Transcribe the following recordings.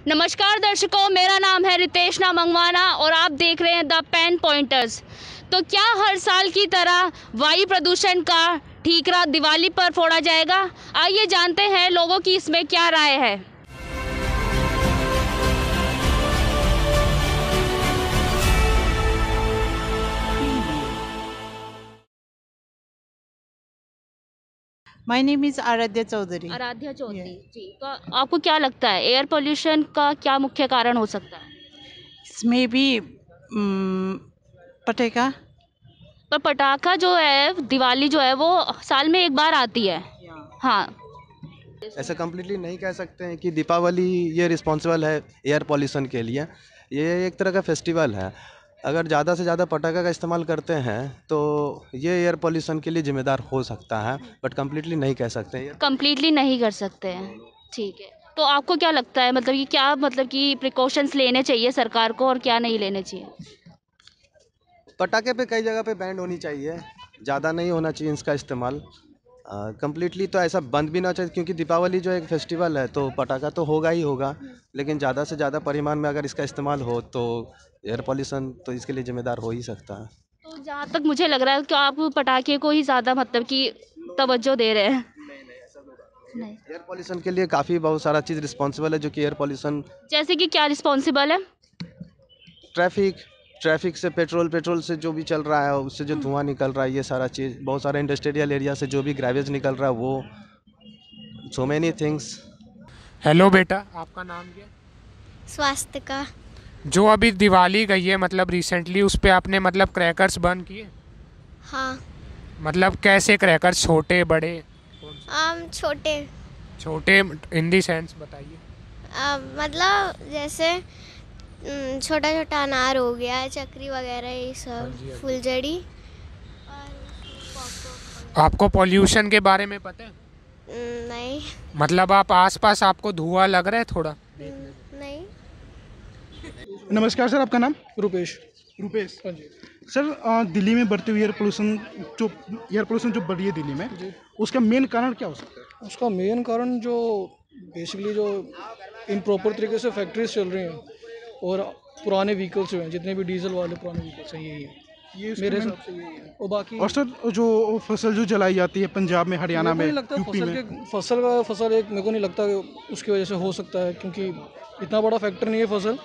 नमस्कार दर्शकों, मेरा नाम है रितेशना मंगवाना और आप देख रहे हैं द पेन पॉइंटर्स। तो क्या हर साल की तरह वायु प्रदूषण का ठीकरा दिवाली पर फोड़ा जाएगा? आइए जानते हैं लोगों की इसमें क्या राय है। My name is Aradhya Chaudhary. Aaradhya Chaudhary जी, तो आपको क्या लगता है एयर पोल्यूशन का क्या मुख्य कारण हो सकता है? इसमें भी पटेका। पर पटाखा जो है, दिवाली जो है वो साल में एक बार आती है। हाँ, ऐसा कम्प्लीटली नहीं कह सकते हैं कि दीपावली ये रिस्पॉन्सिबल है एयर पॉल्यूशन के लिए। ये एक तरह का फेस्टिवल है। अगर ज़्यादा से ज़्यादा पटाखा का इस्तेमाल करते हैं तो ये एयर पॉल्यूशन के लिए जिम्मेदार हो सकता है, बट कम्प्लीटली नहीं कह सकते हैं। कंप्लीटली नहीं कर सकते हैं। ठीक है, तो आपको क्या लगता है, मतलब कि क्या, मतलब कि प्रिकॉशंस लेने चाहिए सरकार को और क्या नहीं लेने चाहिए? पटाखे पे कई जगह पे बैंड होनी चाहिए, ज़्यादा नहीं होना चाहिए इसका इस्तेमाल। कम्प्लीटली तो ऐसा बंद भी ना चाहिए, क्योंकि दीपावली जो एक फेस्टिवल है तो पटाखा तो होगा ही होगा, लेकिन ज़्यादा से ज़्यादा परिमाण में अगर इसका इस्तेमाल हो तो एयर पॉल्यूशन तो इसके लिए जिम्मेदार हो ही सकता है। तो जहाँ तक मुझे लग रहा है कि आप पटाखे को ही ज़्यादा, मतलब कि तवज्जो दे रहे हैं। नहीं, एयर पॉल्यूशन के लिए काफ़ी बहुत सारा चीज़ रिस्पॉन्सिबल है, जो कि एयर पॉल्यूशन जैसे कि क्या रिस्पॉन्सिबल है? ट्रैफिक ट्रैफिक से पेट्रोल से जो भी चल रहा है उससे जो धुआं निकल रहा है, ये सारा चीज़, बहुत सारा इंडस्ट्रियल एरिया से जो भी ग्रेवेज निकल रहा है, वो सो मैनी थिंग्स। हेलो बेटा, आपका नाम क्या? स्वास्थ्य का। जो अभी दिवाली गई है, मतलब रिसेंटली, उस पे आपने मतलब क्रैकर्स बंद किए? हाँ। मतलब कैसे क्रैकर्स, छोटे बड़े? छोटे। छोटे इन दी सेंस बताइए। मतलब जैसे छोटा छोटा अनार हो गया, चक्री वगैरह, ये सब फुलझड़ी और पॉपकॉर्न। आपको पॉल्यूशन के बारे में पता है? नहीं। मतलब आप आसपास आपको धुआं लग रहा है थोड़ा? नहीं। नमस्कार सर, आपका नाम? रुपेश। रुपेश। हाँ जी। सर, दिल्ली में बढ़ते हुए एयर पोल्यूशन जो बढ़ी है दिल्ली में, उसका मेन कारण क्या हो सकता है? उसका मेन कारण जो बेसिकली जो इम्प्रॉपर तरीके से फैक्ट्रीज चल रही हैं और पुराने व्हीकल्स जो हैं, जितने भी डीजल वाले पुराने व्हीकल्स हैं, यही है। ये मेरे हिसाब से यही है। और बाकी और सर, जो फसल जो जलाई जाती है पंजाब में, हरियाणा में, यूपी में, फसल एक मेरे को नहीं लगता कि उसकी वजह से हो सकता है, क्योंकि इतना बड़ा फैक्टर नहीं है फसल।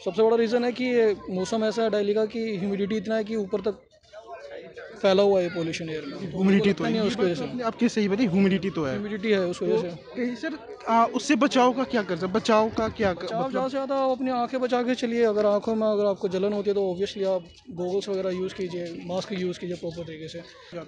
सबसे बड़ा रीज़न है कि ये मौसम ऐसा है दिल्ली का कि ह्यूमिडिटी इतना है कि ऊपर तक फैला हुआ है पोल्यूशन एयर में। ह्यूमिडिटी तो नहीं है उसकी वजह से। आपकी सही बताइए, ह्यूमिडिटी तो है। ह्यूमिडिटी है उस वजह से। कहीं सर, उससे बचाव का क्या कर सकते? बचाव का क्या आप ज़्यादा से ज़्यादा आप अपनी आंखें बचा के चलिए। अगर आंखों में अगर आपको जलन होती है तो ऑब्वियसली आप गॉगल्स वगैरह यूज़ कीजिए, मास्क यूज़ कीजिए प्रॉपर तरीके से।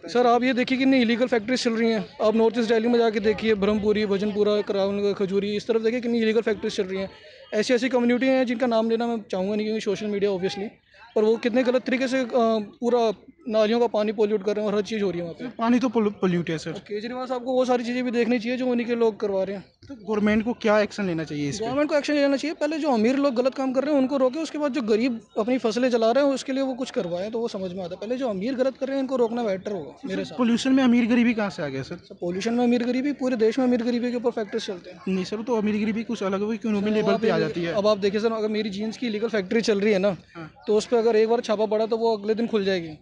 सर, आप ये देखिए कितनी इलीगल फैक्ट्रीज चल रही हैं। आप नॉर्थ ईस्ट दिल्ली में जाके देखिए, ब्रह्मपुरी, भजनपुरा, करावल, खजूरी, इस तरफ देखिए कितनी इलीगल फैक्ट्रीज चल रही हैं। ऐसी ऐसी कम्युनिटी हैं जिनका नाम लेना मैं चाहूँगा नहीं, क्योंकि सोशल मीडिया ऑब्वियसली, पर वो कितने गलत तरीके से पूरा नालियों का पानी पोल्यूट कर रहे हैं और हर चीज़ हो रही है वहाँ पे। पानी तो पोल्यूट है सर। केजरीवाल साहब को वो सारी चीज़ें भी देखनी चाहिए जो उन्हीं के लोग करवा रहे हैं। तो गवर्नमेंट को क्या एक्शन लेना चाहिए इस पे? गवर्नमेंट को एक्शन लेना चाहिए। पहले जो अमीर लोग गलत काम कर रहे हैं उनको रोके, उसके बाद जो गरीब अपनी फसलें चला रहे हैं उसके लिए वो कुछ करवाएं, तो वो समझ में आता है। पहले जो अमीर गलत कर रहे हैं इनको रोकना बेटर होगा मेरे साथ। पोल्यूशन में अमीर गरीबी कहाँ से आ गया सर? पोल्यूशन में अमीर गरीबी, पूरे देश में अमीर गरीबी के ऊपर फैक्ट्रीज चलते हैं। नहीं सर, तो अमीर गरीबी कुछ अलग है, इकोनॉमी लेवल पे आ जाती है। अब आप देखिए सर, अगर मेरी जीन्स की लीगल फैक्ट्री चल रही है ना, तो उस पर अगर एक बार छापा पड़ा तो वो अगले दिन खुल जाएगी।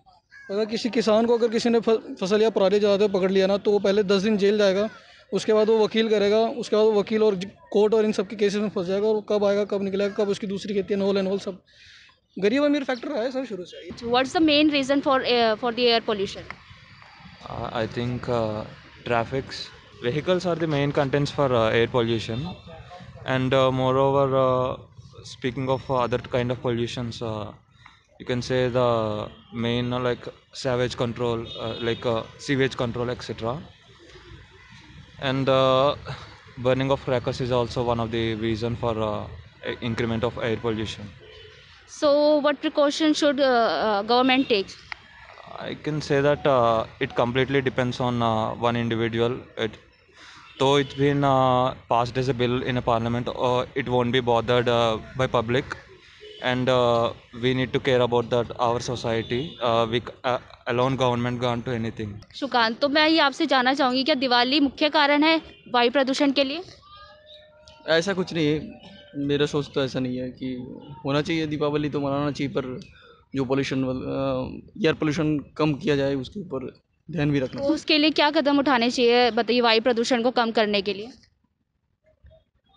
अगर किसी किसान को अगर किसी ने फसल या पराली जलाते पकड़ लिया ना, तो वो पहले 10 दिन जेल जाएगा, उसके बाद वो वकील करेगा, उसके बाद वो वकील और कोर्ट और इन सब के केसेस में फंस जाएगा, और कब आएगा कब निकलेगा, कब उसकी दूसरी खेती है, नॉल एंड ऑल सब। गरीब अमीर फैक्टर रहा है सर शुरू से। What's the main reason for the air pollution? I think traffics, vehicles are the main contents for air pollution, and moreover, speaking of other kind of pollutions, you can say the main like sewage control, sewage control, etc. And burning of crackers is also one of the reason for increment of air pollution. So what precautions should government take? I can say that it completely depends on one individual. Though it's been passed as a bill in a parliament, it won't be bothered by public, and we need to care about that our society. Alone government can't do anything. Sukant, तो मैं ये आपसे जानना चाहूँगी, क्या दिवाली मुख्य कारण है वायु प्रदूषण के लिए? ऐसा कुछ नहीं है, मेरा सोच तो ऐसा नहीं है कि होना चाहिए, दीपावली तो मनाना चाहिए, पर जो पोल्यूशन एयर पोल्यूशन कम किया जाए उसके ऊपर ध्यान भी रखना तो चाहिए। उसके लिए क्या कदम उठाने चाहिए बताइए, वायु प्रदूषण को कम करने के लिए?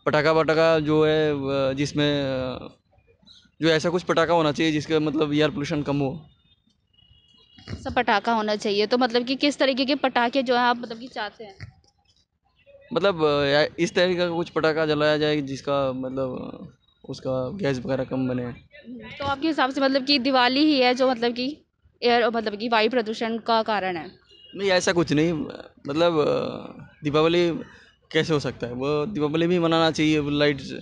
पटाखा वटाखा जो है जिसमें जो ऐसा कुछ पटाखा होना चाहिए जिसका मतलब एयर पोल्यूशन कम हो। सब पटाखा होना चाहिए, तो मतलब कि किस तरीके के पटाखे जो है आप मतलब कि चाहते हैं? मतलब इस तरीके का कुछ पटाखा जलाया जाए जिसका मतलब उसका गैस वगैरह कम बने। तो आपके हिसाब से मतलब कि दिवाली ही है जो मतलब कि एयर मतलब कि वायु प्रदूषण का कारण है? नहीं, ऐसा कुछ नहीं, मतलब दीपावली कैसे हो सकता है, वो दीपावली भी मनाना चाहिए। लाइट्स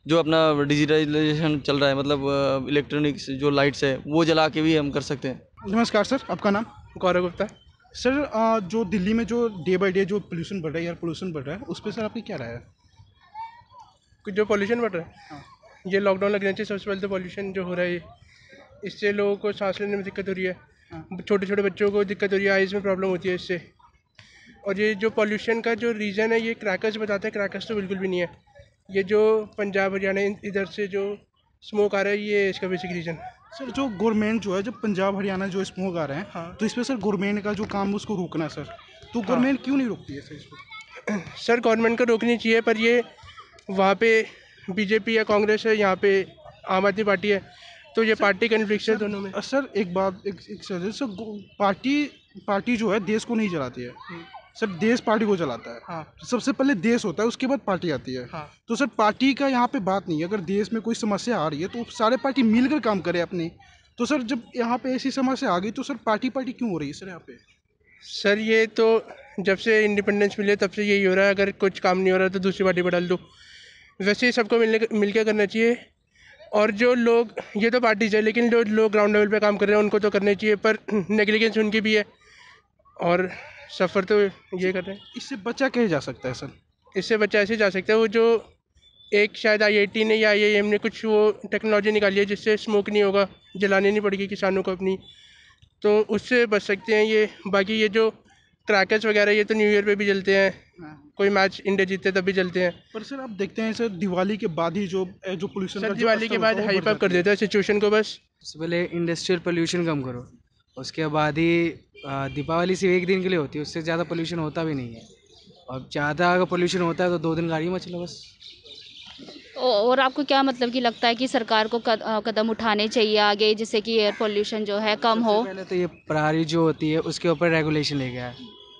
जो अपना डिजिटलाइजेशन चल रहा है, मतलब इलेक्ट्रॉनिक्स जो लाइट्स है वो जला के भी हम कर सकते हैं। नमस्कार सर, आपका नाम? गौरव गुप्ता। सर जो दिल्ली में जो डे बाय डे जो पोल्यूशन बढ़ रहा है, एयर पोल्यूशन बढ़ रहा है, उस पर सर आपकी क्या राय है? कुछ जो पॉल्यूशन बढ़ रहा है, ये लॉकडाउन लगना चाहिए सबसे पहले। तो पॉल्यूशन जो हो रहा है इससे लोगों को सांस लेने में दिक्कत हो रही है, छोटे छोटे बच्चों को दिक्कत हो रही है, आइज़ में प्रॉब्लम होती है इससे। और ये जो पॉल्यूशन का जो रीज़न है ये क्रैकर्स बताते हैं, क्रैकर्स तो बिल्कुल भी नहीं है। ये जो पंजाब हरियाणा इधर से जो स्मोक आ रहा है ये इसका बेसिक रीज़न। सर जो गवर्नमेंट जो है, जब पंजाब हरियाणा जो स्मोक आ रहे हैं, हाँ। तो इस पर सर गवर्नमेंट का जो काम उसको रोकना है सर, तो गवर्नमेंट क्यों नहीं रोकती है सर इसको? सर गवर्नमेंट को रोकनी चाहिए, पर ये वहाँ पे बीजेपी या कांग्रेस है, यहाँ पे आम आदमी पार्टी है, तो ये पार्टी कन्फ्लिक्ट है दोनों में। सर एक बात, एक सर पार्टी जो है देश को नहीं चलाती है सर, देश पार्टी को चलाता है। हाँ। सबसे पहले देश होता है, उसके बाद पार्टी आती है। हाँ। तो सर पार्टी का यहाँ पे बात नहीं है। अगर देश में कोई समस्या आ रही है तो सारे पार्टी मिलकर काम करे अपनी। तो सर जब यहाँ पे ऐसी समस्या आ गई तो सर पार्टी क्यों हो रही है सर यहाँ पे? सर ये तो जब से इंडिपेंडेंस मिले तब से यही हो रहा है, अगर कुछ काम नहीं हो रहा तो दूसरी पार्टी पर डाल दो। वैसे ही सबको मिलकर करना चाहिए। और जो लोग, ये तो पार्टी है, लेकिन जो लोग ग्राउंड लेवल पे काम कर रहे हैं उनको तो करना चाहिए, पर नेग्लिजेंस उनकी भी है और सफ़र तो ये कर रहे हैं। इससे बचा कैसे जा सकता है सर? इससे बच्चा ऐसे जा सकता है, वो जो एक शायद IIT ने या IIM ने कुछ वो टेक्नोलॉजी निकाली है जिससे स्मोक नहीं होगा, जलाने नहीं पड़ेगी किसानों को अपनी, तो उससे बच सकते हैं ये। बाकी ये जो क्रैकर्स वगैरह ये तो न्यू ईयर पे भी जलते हैं, कोई मैच इंडिया जीतते तब भी जलते हैं। पर सर आप देखते हैं सर दिवाली के बाद ही जो पोल्यूशन सर दिवाली के बाद हाइप अप कर देता है सिचुएशन को। बस सबसे पहले इंडस्ट्रियल पोल्यूशन कम करो, उसके बाद ही दीपावली सिर्फ एक दिन के लिए होती है, उससे ज़्यादा पोल्यूशन होता भी नहीं है। और ज़्यादा अगर पोल्यूशन होता है तो 2 दिन गाड़ी में चलो बस। और आपको क्या मतलब कि लगता है कि सरकार को कदम उठाने चाहिए आगे जिससे कि एयर पोल्यूशन जो है कम हो? पहले तो ये पराली जो होती है उसके ऊपर रेगुलेशन ले गया है,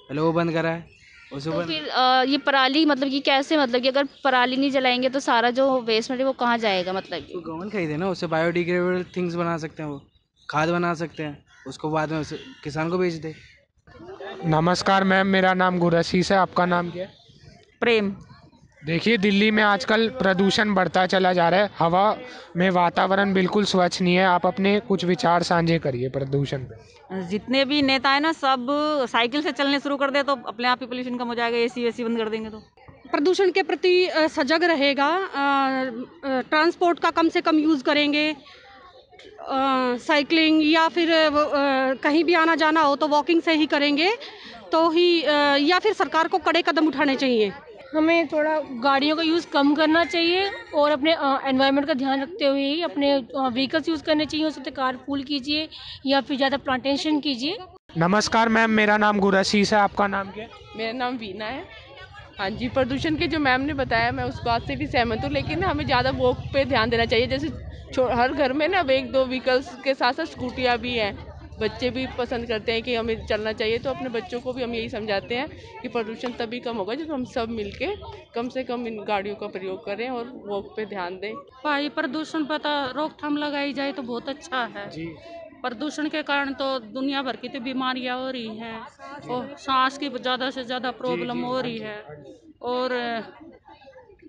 पहले वो बंद करा है। तो फिर ये पराली मतलब कि कैसे, मतलब कि अगर पराली नहीं जलाएंगे तो सारा जो वेस्ट मटेरियल वो कहाँ जाएगा? मतलब तो गवर्नमेंट खरीदे ना, उससे बायोडिग्रेडेबल थिंग्स बना सकते हैं, वो खाद बना सकते हैं, उसको बाद में उसे किसान को बेच दे। नमस्कार मैम, मेरा नाम गुरशीस है, आपका नाम क्या है? प्रेम। देखिए दिल्ली में आजकल प्रदूषण बढ़ता चला जा रहा है, हवा में वातावरण बिल्कुल स्वच्छ नहीं है। आप अपने कुछ विचार साझे करिए प्रदूषण पे। जितने भी नेता है ना सब साइकिल से चलने शुरू कर दे तो अपने आप ही पोल्यूशन कम हो जाएगा, एसी वेसी बंद कर देंगे तो। प्रदूषण के प्रति सजग रहेगा, ट्रांसपोर्ट का कम से कम यूज़ करेंगे, साइकिलिंग या फिर कहीं भी आना जाना हो तो वॉकिंग से ही करेंगे तो ही, या फिर सरकार को कड़े कदम उठाने चाहिए। हमें थोड़ा गाड़ियों का यूज़ कम करना चाहिए और अपने एनवायरनमेंट का ध्यान रखते हुए ही अपने व्हीकल्स यूज़ करने चाहिए। उससे कारपूल कीजिए या फिर ज़्यादा प्लांटेशन कीजिए। नमस्कार मैम, मेरा नाम गुरशीस है, आपका नाम क्या है? मेरा नाम वीना है। हाँ जी, प्रदूषण के जो मैम ने बताया मैं उस बात से भी सहमत हूँ, लेकिन हमें ज़्यादा वॉक पे ध्यान देना चाहिए। जैसे हर घर में ना अब 1-2 व्हीकल्स के साथ साथ स्कूटियाँ भी हैं, बच्चे भी पसंद करते हैं कि हमें चलना चाहिए, तो अपने बच्चों को भी हम यही समझाते हैं कि प्रदूषण तभी कम होगा जब हम सब मिलके कम से कम इन गाड़ियों का प्रयोग करें और वॉक पे ध्यान दें। वायु प्रदूषण पर रोकथाम लगाई जाए तो बहुत अच्छा है जी। प्रदूषण के कारण तो दुनिया भर की तो बीमारियां हो रही हैं और सांस की ज़्यादा से ज़्यादा प्रॉब्लम हो रही है, और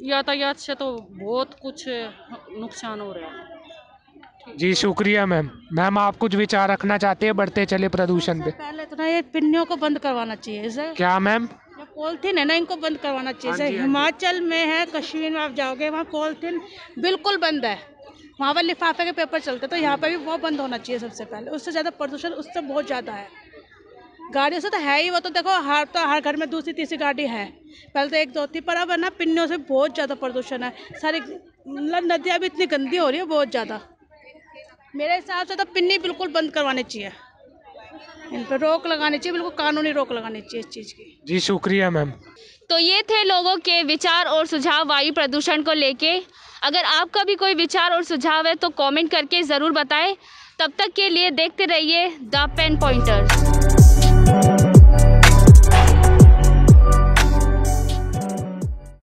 यातायात से तो बहुत कुछ नुकसान हो रहा है। जी शुक्रिया मैम। मैम आप कुछ विचार रखना चाहते हैं बढ़ते चले प्रदूषण पे? पहले तो ना ये पिन्नियों को बंद करवाना चाहिए सर। क्या मैम? जो पॉलिथीन है ना इनको बंद करवाना चाहिए सर। हिमाचल में है, कश्मीर में आप जाओगे वहाँ पॉलिथीन बिल्कुल बंद है, वहाँ पर लिफाफे के पेपर चलते, तो यहाँ पर भी वो बंद होना चाहिए सबसे पहले। उससे ज़्यादा प्रदूषण उससे बहुत ज़्यादा है। गाड़ियों से तो है ही, वो तो देखो हर घर में 2-3 गाड़ी है, पहले तो 1-2 थी, पर अब है ना पिन्नियों से बहुत ज़्यादा प्रदूषण है। सारी मतलब नदियाँ भी इतनी गंदी हो रही है बहुत ज़्यादा। मेरे हिसाब से तो पिन्नी बिल्कुल बंद करवानी चाहिए, इन पर रोक लगानी चाहिए, बिल्कुल कानूनी रोक लगानी चाहिए इस चीज़ की। जी शुक्रिया मैम। तो ये थे लोगों के विचार और सुझाव वायु प्रदूषण को लेके। अगर आपका भी कोई विचार और सुझाव है तो कमेंट करके ज़रूर बताएं। तब तक के लिए देखते रहिए द पेन पॉइंटर्स।